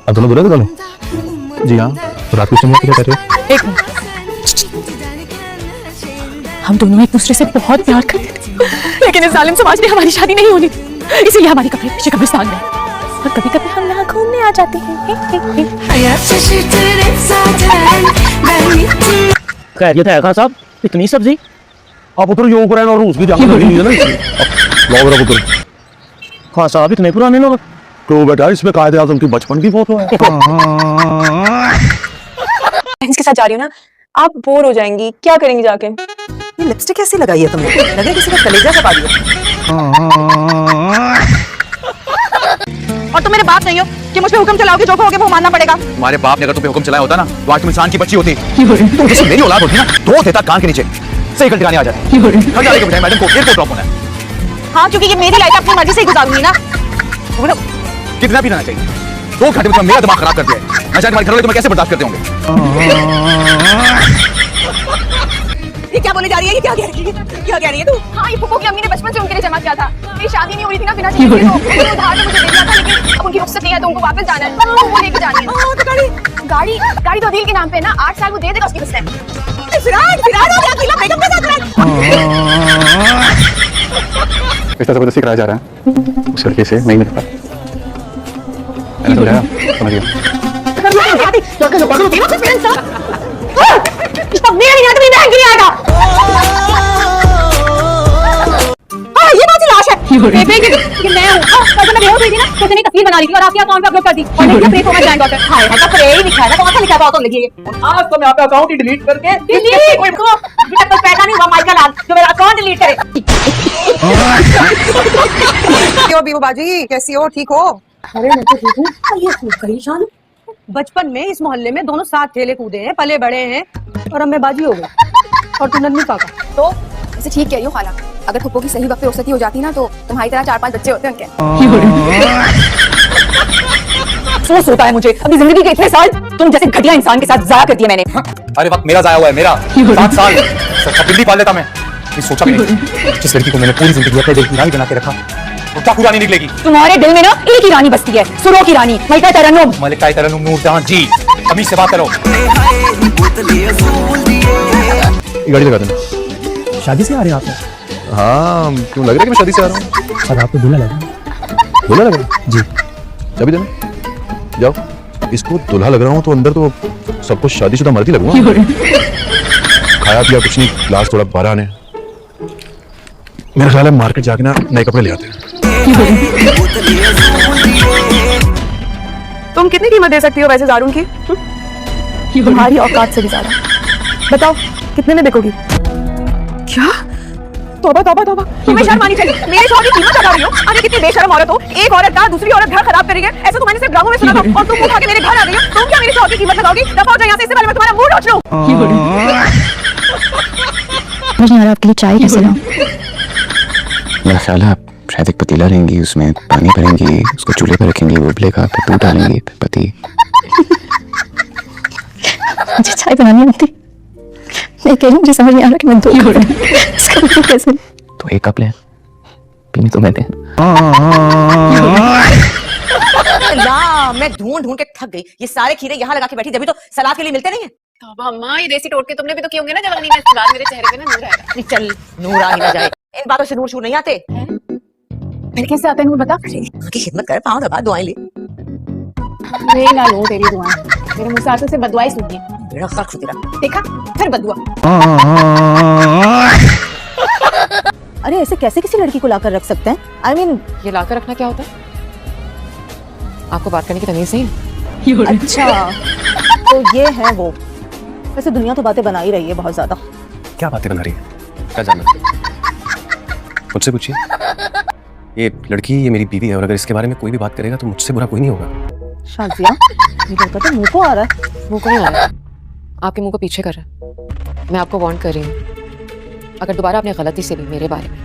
अब दोनों दूल्हे दोनों? जी हाँ। तो रात को क्या कर रहे हो? एक मिनट, हम दोनों एक दूसरे से बहुत प्यार करते थे, लेकिन इस जालिम समाज ने हमारी शादी नहीं होनी थी, इसीलिए हमारे कपड़े पीछे कब्रिस्तान में। और कभी कभी हम यहाँ घूमने आ जाते हैं। खैरियत है खान साहब? इतनी सब्जी? आप उधर यूक्रेन और रूस की जंग लगी है ना इसलिए। लोग रखो उधर। खान साहब इतने पुराने लोग? तो बेटा इसमें कायदे आज़म की बचपन की फोटो है। इसके साथ जा रही हूँ ना, आप बोर हो जाएंगी, क्या करेंगी जाके? ये लिपस्टिक कैसी लगाई है तुमने? लगे किसी का कलेजा दबा दिया। और तुम मेरे बाप नहीं हो कि मुझ पे हुक्म चलाओगे, जो कहोगे वो मानना पड़ेगा। तुम्हारे बाप ने अगर तुम पे हुक्म चलाया होता ना, तो आज तुम इंसान की बच्ची होती। तो जैसे मेरी औलाद होती ना, तो देता कान के नीचे सही गलती आ जाती। घर जाने के बजाय मैडम को एयरपोर्ट ड्रॉप होना है। हाँ, क्योंकि ये मेरी लाइफ अपनी मर्जी से ही गुजारूंगी ना। कितना भी रहना चाहिए। 2 घंटे में तुमने मेरा दिमाग खराब कर दिया है। मैं चाहे तुम्हारे घर वाले तुम्हें कैसे बर्दाश्त करते होंगे। ये क्या बोले जा रही है? ये क्या कह रही है? क्या कह रही है तू? हाँ, ये फूफो की अम्मी ने बचपन से उनके लिए जमा किया था। मेरी शादी नहीं हुई थी ना बिना चीज़ के, तो उन्होंने उधार में मुझे दे दिया था, लेकिन अब उनकी रुखसत नहीं है, तो उनको वापस जाना है। वो लेके जानी है। तो गाड़ी तो अदील के नाम पे है ना, 8 साल वो दे देगा उसकी किस्त। रिश्ता जबरदस्ती कराया जा रहा है उस लड़के से, नहीं मिल पाता। मैंने समझाया, समझ गया। ये बात लाश है। बेबे कि मैं हूं। जब मैं बेहोश हुई थी ना, तो मैंने तस्वीर बना ली थी और आपके अकाउंट पे अपलोड कर दी। और देखिए प्रे फॉर माय ग्रैंडडॉटर। हाय, ऐसा प्रे ही लिखा है ना, कौन सा लिखा है तो लिखिए। आज तो मैं आपका अकाउंट ही डिलीट करके डिलीट को बेटा तो पैसा नहीं हुआ माइकल लाल जो मेरा अकाउंट डिलीट करे। क्यों बीबू बाजी, कैसी हो? ठीक हो? अरे मैं तो ठीक हूं। ये खूब कही जान। बचपन में इस मोहल्ले में दोनों साथ खेले कूदे हैं, पले बड़े हैं, और अब मैं बाजी हो गई और तू नन्ही काका। तो इसे ठीक कह रही हो खाला, अगर फुप्पो की सही वक्त पे रुखसती हो जाती ना, तो तुम्हारी तरह 4-5 बच्चे होते उनके। सोच होता है मुझे, अपनी जिंदगी के इतने साल तुम जैसे घटिया इंसान के साथ जाया कर दिया मैंने। अरे वक्त मेरा जाया हुआ है, मेरा 7 साल बिल्ली पाल लेता मैं। सोचा भी नहीं, जिस लड़की को मैंने पूरी जिंदगी अपने दिल की रानी बना के रखा, तो क्या रानी निकलेगी। तुम्हारे दिल में ना एक ही रानी बसती है, सुरों की रानी, मलिका तरन्नुम। मलिका तरन्नुम नूरजहां जी, तमीज से बात करो। गाड़ी लगा देना। शादी से आ रहे हैं आप? हाँ, क्यों लग रहा है कि मैं शादी से आ रहा हूँ? और आपको दूल्हा लगा? दूल्हा लग रहा है? जी। चाबी देना, जाओ। इसको दूल्हा लग रहा हूँ तो अंदर तो सब कुछ शादीशुदा मर्द ही लगूंगा। खाया पिया कुछ नहीं, क्लास थोड़ा 12 आने। मेरा ख्याल है मार्केट जाके ना नए कपड़े ले आते हैं। तुम कितनी कीमत दे सकती हो वैसे जारून की? तुम्हारी औकात से भी ज्यादा। बताओ कितने में बिकोगी? क्या? तौबा तौबा तौबा, तुम्हें शर्म आनी चाहिए। मेरे शौहर की कीमत बता रही हो? अरे कितनी बेशर्म औरत हो, एक औरत का दूसरी औरत घर खराब कर रही है। ऐसा तो मैंने सिर्फ ड्रामों में सुना था, और तुम मुंह खा के मेरे घर आ गई हो। तुम क्या मेरे शौहर की कीमत लगाओगी? दफा हो जाओ यहाँ से, इससे पहले मैं तुम्हारा मुंह नोच लूं। मुझे नहीं आ रहा आपके लिए चाय कैसे लाऊं? मेरा ख्याल है आप शायद एक पतीला लेंगी, उसमें पानी भरेंगी, उसको चूल्हे पर रखेंगी, वो उबलेगा, फिर दूध डालेंगी, फिर पति। मुझे चाय बनानी आती, मैं कह रही हूँ मुझे समझ नहीं आ रहा कि मैं दूध इसका मतलब कैसे। तो 1 कप ले, पीनी तो मैं दे। मैं ढूंढ ढूंढ के थक गई। ये सारे खीरे यहाँ लगा के बैठी, जब भी तो सलाद के लिए मिलते नहीं है। अम्मा, ये देसी टोटके तुमने भी तो किए होंगे ना जवानी में, इसके बाद मेरे चेहरे पे ना नूर आएगा। नहीं चल, नूर आ ही ना जाए। इन बातों से नूर शूर नहीं आते। फिर कैसे आते हैं नूर, बता। की खिदमत कर, पाँव दबा, दुआएं ले। मैं ना लूं तेरी दुआएं, मेरे मुंह से आज से बदुआएं सुनती है। बेड़ा खर्च तेरा। देखा, फिर बदुआ। अरे ऐसे कैसे किसी लड़की को लाकर रख सकते हैं? I mean, ये लाकर रखना क्या होता है? आपको बात करने की तमीज नहीं है? अच्छा तो ये है वो। वैसे दुनिया तो बातें बना ही रही है बहुत ज्यादा। क्या बातें बना रही है? क्या जानना? मुझसे पूछिए। ये लड़की, ये मेरी बीवी है, और अगर इसके बारे में कोई भी बात करेगा तो मुझसे बुरा कोई नहीं होगा। शाजिया, ये लड़का तो मुंह को आ रहा है। मुंह को नहीं आ रहा है, आपके मुंह को पीछे कर रहा है। मैं आपको वार्न कर रही हूँ, अगर दोबारा आपने गलती से भी मेरे बारे में,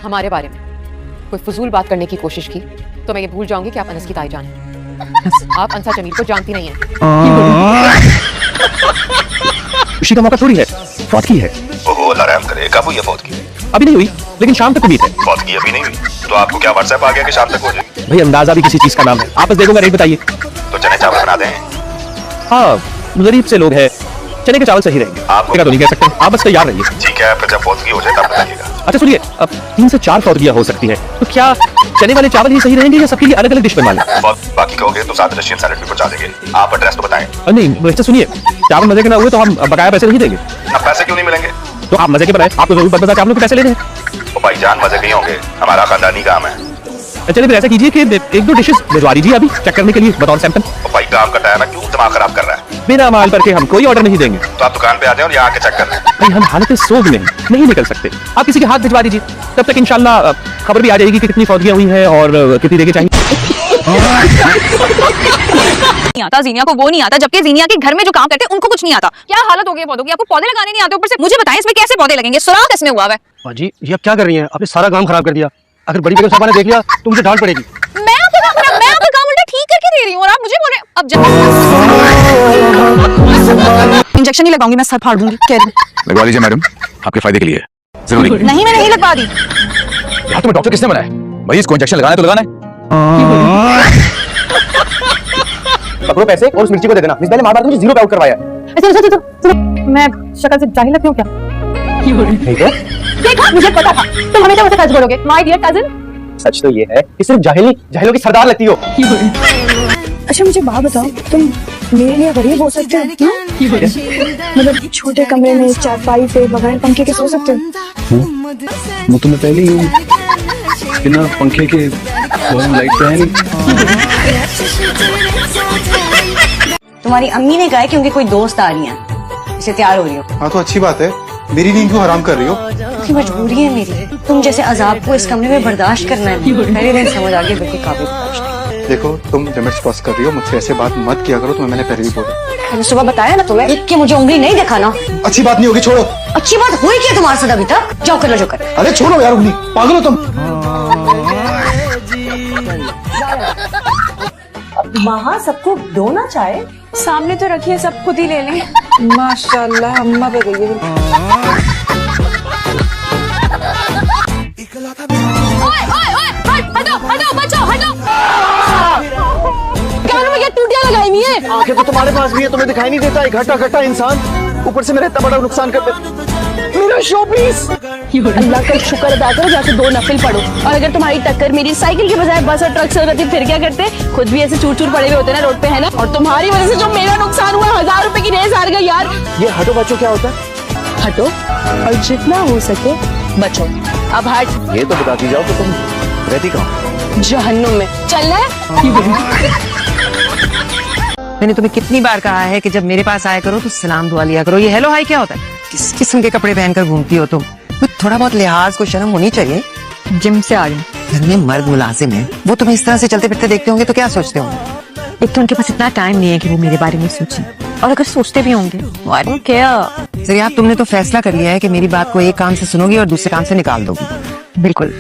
हमारे बारे में कोई फजूल बात करने की कोशिश की, तो मैं ये भूल जाऊंगी कि आप अनस की ताई जान हैं। आप अंसा जमील को जानती नहीं हैं। खुशी का मौका थोड़ी है, फौत की है। ओह अल्लाह रहम करे, कब हुई है फौत की? अभी नहीं हुई, लेकिन शाम तक उम्मीद है। फौत की अभी नहीं हुई, तो आपको क्या व्हाट्सएप आ गया कि शाम तक हो जाएगी? भाई अंदाजा भी किसी चीज का नाम है। आप बस देखोगे, रेट बताइए। तो चले चने चावल बना दें? हाँ गरीब से लोग हैं, चने के चावल सही रहेंगे। आपको तो नहीं कह सकते, आप बस तैयार रहिए। ठीक है, फिर जब फौतगी हो जाए तब बताइएगा। अच्छा सुनिए, अब 3 से 4 फौतगियाँ हो सकती है, तो क्या चने वाले चावल ही सही रहेंगे या सबके लिए अलग अलग डिश बनवा लें? बाकी कहोगे तो साथ रशियन सैलेड भी पहुंचा देंगे। आप एड्रेस तो बताएं। नहीं वैसे सुनिए, चावल मजे के ना हुए तो हम बकाया पैसे नहीं देंगे। अब पैसे क्यों नहीं मिलेंगे? तो आप मजे के बनाए, आपको जरूर बता चावलों के पैसे लेने हैं। तो भाईजान मजे के ही होंगे, हमारा खानदानी काम है। चलिए फिर ऐसा कीजिए कि 1-2 डिशेस भिजवा दीजिए अभी चेक करने के लिए बतौर सैंपल। तो भाई काम का टाइम है, क्यों दिमाग खराब कर रहा है? बिना माल पर के हम कोई ऑर्डर नहीं देंगे। तो आप दुकान पे आ जाए और यहाँ आके चेक कर लें। भाई हम हालत सोग में हैं, नहीं निकल सकते। आप किसी के हाथ भिजवा दीजिए, तब तक इंशाल्लाह खबर भी आ जाएगी कि कितनी फौजियां हुई हैं और कितनी देके चाहिए। नहीं आता जीनिया को, वो नहीं आता, जबकि जीनिया के घर में जो काम करते हैं उनको कुछ नहीं आता। क्या हालत हो गई है पौधों की, आपको पौधे लगाने नहीं आते, ऊपर से मुझे बताएं इसमें कैसे पौधे लगेंगे, सुराख इसमें हुआ है। हाँ जी, ये अब क्या कर रही हैं? आपने सारा काम खराब कर दिया। अगर बड़ी बेगम साहब ने देख लिया तो मुझे डांट पड़ेगी। मैं आपका काम उल्टा ठीक करके दे रही हूँ और आप मुझे बोल रहे हैं अब इंजेक्शन नहीं लगाऊंगी, मैं सर फाड़ दूंगी, कह रही लगवा लीजिए मैडम, आपके फायदे के लिए जरूरी। नहीं, मैं नहीं लगवा दी। यार तुम्हें डॉक्टर किसने बनाया? भाई इसको इंजेक्शन लगाना है तो लगाना है। पकड़ो पैसे और उस मिर्ची को दे देना। मिस पहले मार मुझे 0 पे आउट करवाया। अच्छा, मैं शक्ल से जाहिल लगती हूँ क्या? ठीक है, देखा, मुझे पता था तुम हमेशा मुझसे सच बोलोगे। माय डियर कजिन, सच तो ये है कि सिर्फ जाहिलों की सरदार लगती हो। अच्छा मुझे बात बताओ, तुम मेरे लिए गरीब हो सकते हो? मतलब छोटे कमरे में चारपाई पे बगैर पंखे के सो सकते हो? वो तो मैं पहले ही हूँ, बिना पंखे के लाइट पे है नहीं। तुम्हारी अम्मी ने कहा है कि उनकी कोई दोस्त आ रही है, इसे तैयार हो रही हो। हाँ तो अच्छी बात है, मेरी नींद क्यों हराम कर रही हो? क्योंकि मजबूरी है मेरी, तुम जैसे अजाब को इस कमरे में बर्दाश्त करना है। पहले दिन समझ आ गया, बिल्कुल काबिल बर्दाश्त। देखो तुम लिमिट्स क्रॉस कर रही हो, मुझसे ऐसे बात मत किया करो, तुम्हें मैंने पहले भी बोला। मैंने सुबह बताया ना तुम्हें, देख के मुझे उंगली नहीं दिखाना। अच्छी बात नहीं होगी, छोड़ो। अच्छी बात हुई क्या तुम्हारे साथ अभी तक? जाओ कर लो जो कर। अरे छोड़ो यार उंगली, पागल हो तुम। वहाँ सबको दो ना चाय, सामने तो रखिए, सब खुद ही ले लें। माशाल्लाह अम्मा पे गई है। हटो बच्चों, हटो। कानों में क्या टूटियां लगाई हुई है? आंखें तो तुम्हारे पास भी है, तुम्हें दिखाई नहीं देता? एक घटा इंसान, ऊपर से मेरा इतना बड़ा नुकसान कर दे। मेरा शो पीस। अल्लाह का शुक्र अदा करो, जाके 2 नफिल पढ़ो। और अगर तुम्हारी टक्कर मेरी साइकिल के बजाय बस और ट्रक से होती फिर क्या करते? खुद भी ऐसे चूर चूर पड़े हुए होते ना रोड पे, है ना? और तुम्हारी वजह से जो मेरा नुकसान हुआ, 1000 रुपए की रेस हार गई यार। ये हटो बच्चों क्या होता है? हटो और जितना हो सके बचो। अब हट। ये तो बताती जाओ कि तुम रहती कहाँ? जहन्नुम में चलना है। मैंने तुम्हें कितनी बार कहा है कि जब मेरे पास आया करो तो सलाम दुआ लिया करो। ये हेलो हाय क्या होता है? किस किस्म के कपड़े पहनकर घूमती हो तुम? थोड़ा बहुत लिहाज को शर्म होनी चाहिए। जिम से आ रही हूँ। घर में मर्द मुलाजिम है, वो तुम्हें इस तरह से चलते फिरते देखते होंगे तो क्या सोचते होंगे? एक तो उनके पास इतना टाइम नहीं है कि वो मेरे बारे में सोचें, और अगर सोचते भी होंगे I don't care। सर यार तुमने तो फैसला कर लिया है कि मेरी बात को एक कान से सुनोगी और दूसरे कान से निकाल दोगी। बिल्कुल।